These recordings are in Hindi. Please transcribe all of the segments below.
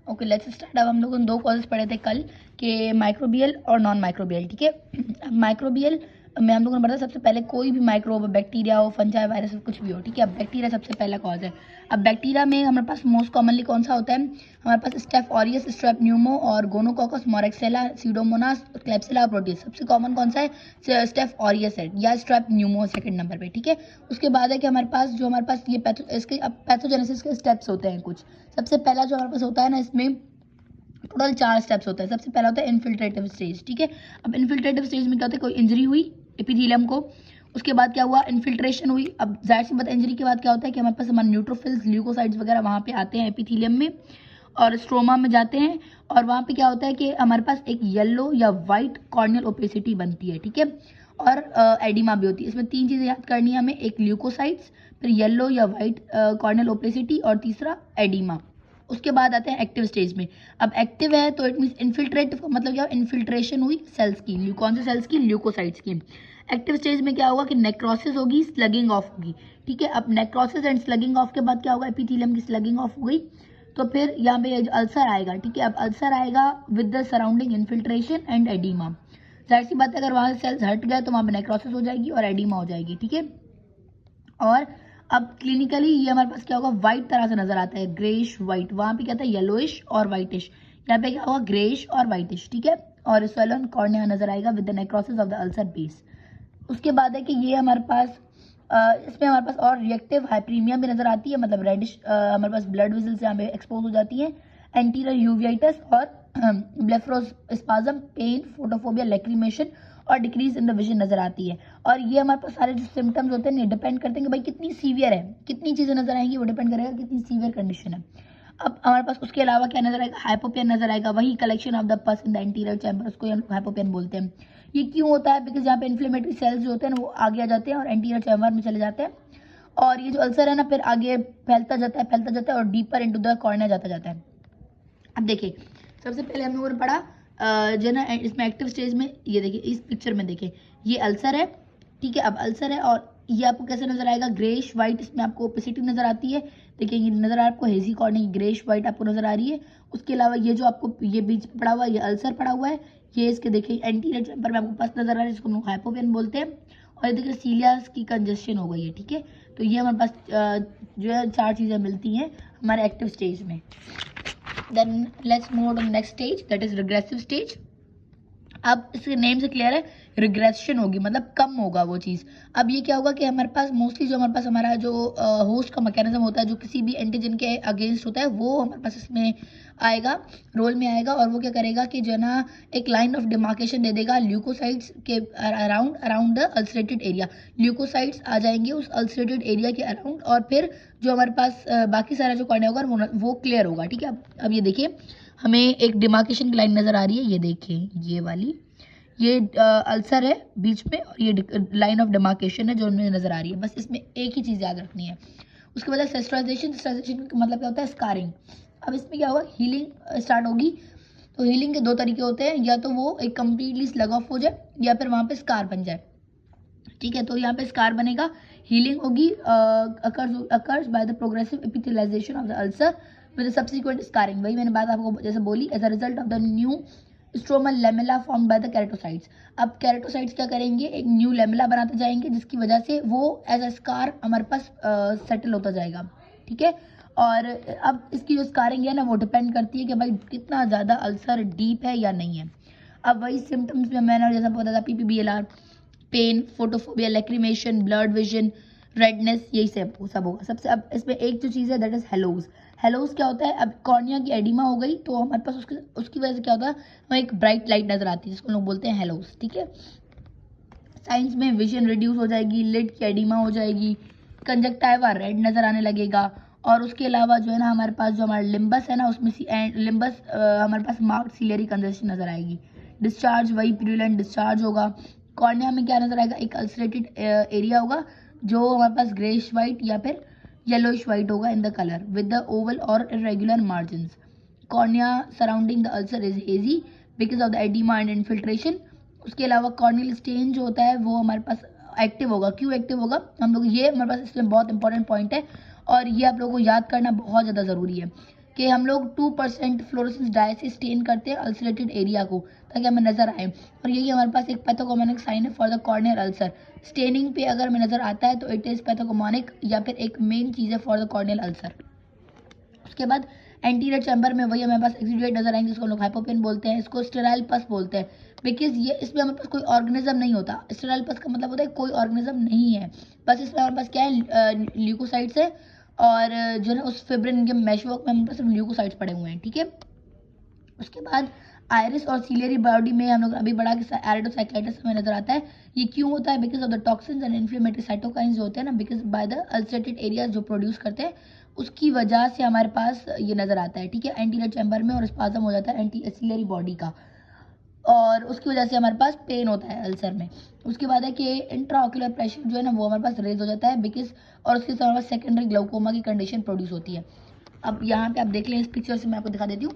Okay let's start. अब हम लोगों ने दो कॉजेज पढ़े थे कल के माइक्रोबियल और नॉन माइक्रोबियल, ठीक है। अब माइक्रोबियल में हम लोगों ने पढ़ा सबसे पहले कोई भी माइक्रोब, बैक्टीरिया हो, फंजाई, वायरस हो, कुछ भी हो, ठीक है। अब बैक्टीरिया सबसे पहला कॉज है। अब बैक्टीरिया में हमारे पास मोस्ट कॉमनली कौन सा होता है, हमारे पास स्टेफ ऑरियस, स्ट्रेप न्यूमो और गोनोकॉकस, मोरेक्सेला, सीडोमोनास, क्लेप्सिला, प्रोटिस। सबसे कॉमन कौन सा है, स्टेफ ऑरियस है या स्ट्रेप न्यूमो सेकंड नंबर पे, ठीक है। उसके बाद है कि हमारे पास ये इसके अब पैथोजेनेसिस के स्टेप्स होते हैं कुछ। सबसे पहला जो हमारे पास होता है ना, इसमें टोटल 4 स्टेप्स होते हैं। सबसे पहला होता है इन्फिल्ट्रेटिव स्टेज, ठीक है। अब इन्फिल्ट्रेटिव स्टेज में क्या होता है, कोई इंजरी हुई एपिथेलियम को, उसके बाद क्या हुआ, इन्फिल्ट्रेशन हुई। अब जाहिर सी बात, इंजरी के बाद क्या होता है कि हमारे पास हमारे न्यूट्रोफिल्स, ल्यूकोसाइड्स वगैरह वहाँ पे आते हैं एपिथेलियम में और स्ट्रोमा में जाते हैं, और वहाँ पे क्या होता है कि हमारे पास एक येलो या वाइट कॉर्नियल ओपेसिटी बनती है, ठीक है। और एडिमा भी होती है। इसमें 3 चीज़ें याद करनी है हमें, एक ल्यूकोसाइड्स, फिर येलो या वाइट कॉर्नियल ओपेसिटी और तीसरा एडिमा। उसके बाद आते हैं एक्टिव स्टेज में। अब एक्टिव है तो इट मीन इन्फिल्ट्रेट, मतलब क्या, इन्फिल्ट्रेशन हुई सेल्स की, कौन से सेल्स की, ल्यूकोसाइट्स की। एक्टिव स्टेज में क्या होगा कि नेक्रोसिस होगी, स्लगिंग ऑफ होगी, ठीक है। अब नेक्रोसिस एंड स्लगिंग ऑफ के बाद क्या होगा, एपिथेलियम की स्लगिंग ऑफ हो गई, तो फिर यहाँ पे अल्सर आएगा, ठीक है। अब अल्सर आएगा with the surrounding infiltration and oedema. जाहिर सी बात है, अगर वहाँ से सेल्स हट गए तो वहाँ पे नेक्रोसिस हो जाएगी और एडिमा हो जाएगी, ठीक है। और अब क्लिनिकली ये हमारे पास क्या होगा, व्हाइट तरह से नजर आता है, ग्रेइश व्हाइट। वहां पे क्या था, येलोइश और व्हाइटिश। यहाँ पे क्या होगा, ग्रेइश और व्हाइटिश, ठीक है। और स्वेलन कॉर्निया नजर आएगा with the necrosis of the ulcer base. उसके बाद है कि ये हमारे पास इसमें हमारे पास और रिएक्टिव हाइपरीमिया भी नजर आती है, मतलब रेडिश हमारे पास ब्लड वेसल्स यहाँ पे एक्सपोज हो जाती है, एंटीरियर यूवियाइटिस और ब्लेफरोस्पाज्म, पेन, फोटोफोबिया, लैक्रिमेशन और डिक्रीज इन द विजन नजर आती है। और ये हमारे पास सारे जो सिम्टम्स होते हैं डिपेंड करते हैं कि भाई कितनी सीवियर है, कितनी चीजें नजर आएंगी, वो डिपेंड करेगा कितनी सीवियर कंडीशन है। अब हमारे पास उसके अलावा क्या नजर आएगा, हाइपोपियन नजर आएगा, वही कलेक्शन ऑफ द पस इन द एंटीरियर चैम्बर, उसको हाइपोपियन बोलते हैं। ये क्यों होता है, बिकॉज यहाँ पे इन्फ्लेमेटरी सेल्स जो होते हैं ना वो आगे आ जाते हैं और एंटीरियर चैम्बर में चले जाते हैं, और ये जो अल्सर है ना फिर आगे फैलता जाता है और डीपर इनटू द कॉर्निया जाता है। अब देखिए, सबसे पहले हम लोगों ने पढ़ा जो ना इसमें एक्टिव स्टेज में, ये देखिए इस पिक्चर में देखिए, ये अल्सर है, ठीक है। अब अल्सर है और ये आपको कैसे नजर आएगा, ग्रेश व्हाइट, इसमें आपको ओपेसिटी नजर आती है, देखिए ये नजर आ रहा है आपको हेजी कॉर्निया, ग्रेश व्हाइट आपको नजर आ रही है। उसके अलावा ये जो आपको ये बीच में पड़ा हुआ है, ये अल्सर पड़ा हुआ है, ये इसके देखिए एंटीरियर चैम्बर में आपको पस नजर आ रहा है, जिसको हम लोग हाइपोपियन बोलते हैं। और ये देखिए सीलियास की कंजेशन हो गई है, ठीक है। तो ये हमारे पास जो है 4 चीज़ें मिलती हैं हमारे एक्टिव स्टेज में। Then let's move on to the next stage, that is regressive stage. अब इसके नेम से क्लियर है, रिग्रेशन होगी मतलब कम होगा वो चीज़। अब ये क्या होगा कि हमारे पास मोस्टली जो हमारे पास हमारा जो होस्ट का मैकेनिज्म होता है, जो किसी भी एंटीजन के अगेंस्ट होता है, वो हमारे पास इसमें आएगा, रोल में आएगा। और वो क्या करेगा कि जो है ना एक लाइन ऑफ डिमार्केशन दे देगा ल्यूकोसाइड्स के around the ulcerated area. Leucocytes आ जाएंगे उस अल्सरेटेड एरिया के अराउंड, और फिर जो हमारे पास बाकी सारा जो कॉर्निया होगा वो क्लियर होगा, ठीक है। अब ये देखिए, हमें एक डिमार्केशन की लाइन नजर आ रही है, ये देखिए ये वाली, ये अल्सर है बीच में और ये लाइन ऑफ डिमार्केशन है जो हमें नजर आ रही है। बस इसमें एक ही चीज़ याद रखनी है। उसके बाद सेस्ट्राइजेशन का मतलब क्या होता है, स्कारिंग। अब इसमें क्या होगा, हीलिंग स्टार्ट होगी। तो हीलिंग के 2 तरीके होते हैं, या तो वो एक कम्प्लीटली स्लग ऑफ हो जाए या फिर वहाँ पे स्कार बन जाए, ठीक है। तो यहाँ पे स्कार बनेगा, हीलिंग होगी, occurs by the progressive epithelialisation of the ulcer with subsequent scarring. वही मैंने बात आपको जैसे बोली, as a result of the new stromal lamella form by the keratocytes. अब केराटोसाइट्स क्या करेंगे, एक न्यू लेमेला बनाते जाएंगे, जिसकी वजह से वो एज अ स्कार हमारे पास सेटल होता जाएगा, ठीक है। और अब इसकी जो स्कारिंग है ना वो डिपेंड करती है कि भाई कितना ज़्यादा अल्सर डीप है या नहीं है। अब वही सिम्टम्स में मैंने जैसा बताया था, PPBLR, pain, photophobia, lacrimation, blurred vision, redness, यही सब होगा सबसे। अब इसमें एक जो चीज़ है दैट इज हेलोज। हेलोज क्या होता है, अब कॉर्निया की एडिमा हो गई तो हमारे पास उसकी वजह से क्या होता है, हमें एक ब्राइट लाइट नजर आती है, जिसको लोग बोलते हैं हेलोज, ठीक है। साइंस में विजन रिड्यूस हो जाएगी, लिड की एडिमा हो जाएगी, कंजक्टाइवा रेड नजर आने लगेगा। और उसके अलावा जो है ना हमारे पास जो हमारा लिम्बस है ना, उसमें लिम्बस हमारे पास मार्क्ड सिलियरी कंजेशन नजर आएगी। डिस्चार्ज वही प्यूरिलेंट डिस्चार्ज होगा। कॉर्निया में क्या नजर आएगा, एक अल्सरेटेड एरिया होगा जो हमारे पास ग्रेश वाइट या फिर येलोइश वाइट होगा in the colour with the oval और irregular margin. Cornea surrounding the ulcer is hazy because of the oedema and infiltration. उसके अलावा कॉर्नियल स्टेन जो होता है वो हमारे पास एक्टिव होगा। क्यों एक्टिव होगा, हम लोग ये हमारे पास इसमें बहुत इंपॉर्टेंट पॉइंट है और ये आप लोगों को याद करना बहुत ज़्यादा ज़रूरी है कि हम लोग 2% फ्लोरोसेंस डाई से स्टेन करते हैं अल्सरेटेड एरिया को ताकि हमें नजर आए, और यही हमारे पास एक पैथोगोमोनिक साइन है for the corneal ulcer. Staining पे अगर हमें नजर आता है तो इट इज पैथोगोमोनिक या फिर एक मेन चीज है फॉर द कॉर्नियल अल्सर। उसके बाद एंटीरियर चैम्बर में वही हमारे पास एक्सिडुएट नजर आएंगे, जिसको लोग हाइपोपेन बोलते हैं, इसको स्टेराइल पस बोलते हैं, बिकॉज ये इसमें हमारे पास कोई ऑर्गेनिज्म नहीं होता। स्टेराइल पस का मतलब होता है कोई ऑर्गेनिज्म नहीं है, बस इसमें हमारे पास क्या है, ल्यूकोसाइट्स है, और जो है उस फिब्रिन के मैशवर्क में हमारे पास सिर्फ ल्यूकोसाइट्स पड़े हुए हैं, ठीक है। उसके बाद आयरिस और सीलियरी बॉडी में हम लोग अभी बढ़ा के एरिडोसाइक्लाइटिस हमें नजर आता है। ये क्यों होता है? Because of the toxins and inflammatory cytokines जो होते हैं ना, because by the ulcerated areas जो प्रोड्यूस करते हैं, उसकी वजह से हमारे पास ये नजर आता है, ठीक है, एंटीरियर चैम्बर में, और स्पाज्म हो जाता है सीलियरी बॉडी का, और उसकी वजह से हमारे पास पेन होता है अल्सर में। उसके बाद है कि इंट्राऑक्यूलर प्रेशर जो है ना वो हमारे पास रेज हो जाता है, बिकॉज और उसके साथ हमारे पास सेकेंडरी ग्लाउकोमा की कंडीशन प्रोड्यूस होती है। अब यहाँ पे आप देख लें, इस पिक्चर से मैं आपको दिखा देती हूँ।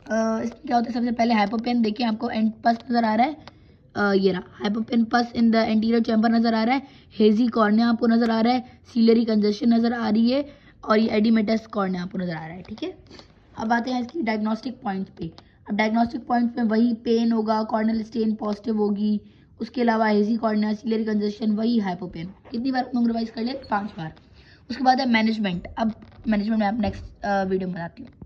इसमें क्या होता है, सबसे पहले हाइपोपेन देखिए, आपको एंड पस नजर आ रहा है, ये रहा हाइपोपेन पस इन द एंटीरियर चैम्बर नजर आ रहा है, हेजी कॉर्निया आपको नजर आ रहा है, सीलरी कंजेशन नजर आ रही है, और ये एडिमेटस कॉर्निया आपको नजर आ रहा है, ठीक है। अब आते हैं इसकी डायग्नोस्टिक पॉइंट्स पे। अब डायग्नोस्टिक पॉइंट्स में वही पेन होगा, कॉर्नियल स्टेन पॉजिटिव होगी, उसके अलावा हेजी कॉर्निया, सीलरी कंजेशन, वही हाइपोपेन। कितनी बार हम रिवाइज कर ले? 5 बार। उसके बाद है मैनेजमेंट। अब मैनेजमेंट में आप नेक्स्ट वीडियो में बताती हूँ।